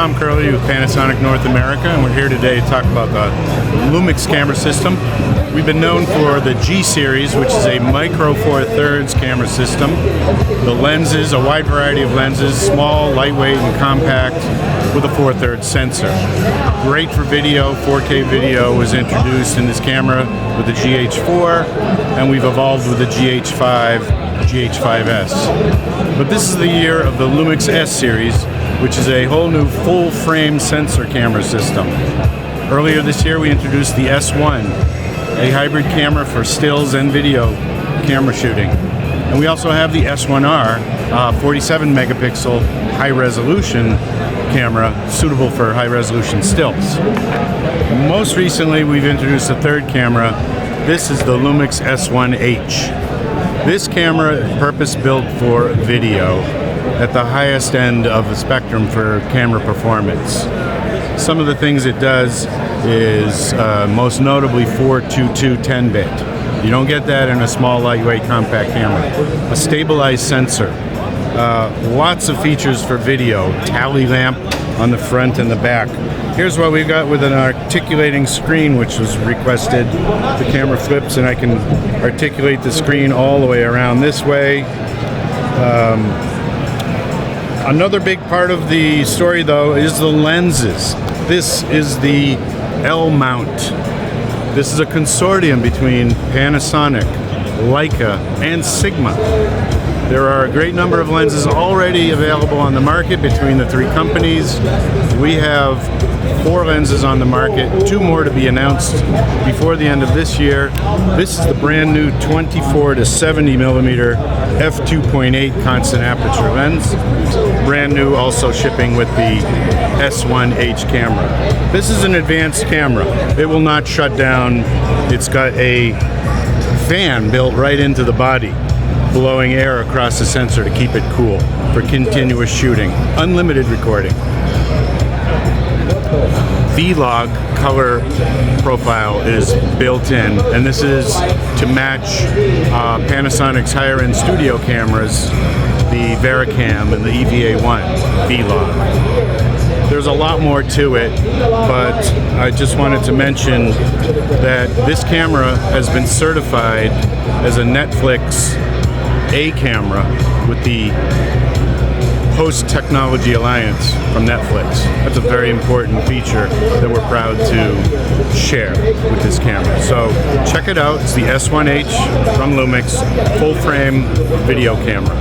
Tom Curley with Panasonic North America, and we're here today to talk about the Lumix camera system. We've been known for the G series, which is a micro 4/3 camera system. The lenses, a wide variety of lenses, small, lightweight, and compact, with a 4/3 sensor. Great for video. 4K video was introduced in this camera with the GH4, and we've evolved with the GH5, GH5S. But this is the year of the Lumix S series, which is a whole new full-frame sensor camera system. Earlier this year, we introduced the S1, a hybrid camera for stills and video camera shooting. And we also have the S1R, 47 megapixel high-resolution camera suitable for high-resolution stills. Most recently, we've introduced a third camera. This is the Lumix S1H. This camera is purpose-built for video at the highest end of the spectrum for camera performance. Some of the things it does is most notably 422 10-bit. You don't get that in a small, lightweight, compact camera. A stabilized sensor. Lots of features for video. Tally lamp on the front and the back. Here's what we've got with an articulating screen, which was requested. The camera flips and I can articulate the screen all the way around this way. Another big part of the story, though, is the lenses. This is the L mount. This is a consortium between Panasonic, Leica, and Sigma. There are a great number of lenses already available on the market between the three companies. We have 4 lenses on the market, 2 more to be announced before the end of this year. This is the brand new 24 to 70 millimeter f2.8 constant aperture lens. Brand new, also shipping with the S1H camera. This is an advanced camera. It will not shut down. It's got a fan built right into the body, blowing air across the sensor to keep it cool for continuous shooting. Unlimited recording. V-Log color profile is built in, and this is to match Panasonic's higher-end studio cameras, the Vericam and the EVA1 V-Log. There's a lot more to it, but I just wanted to mention that this camera has been certified as a Netflix A camera with the Host Technology Alliance from Netflix. That's a very important feature that we're proud to share with this camera. So check it out. It's the S1H from Lumix, full frame video camera.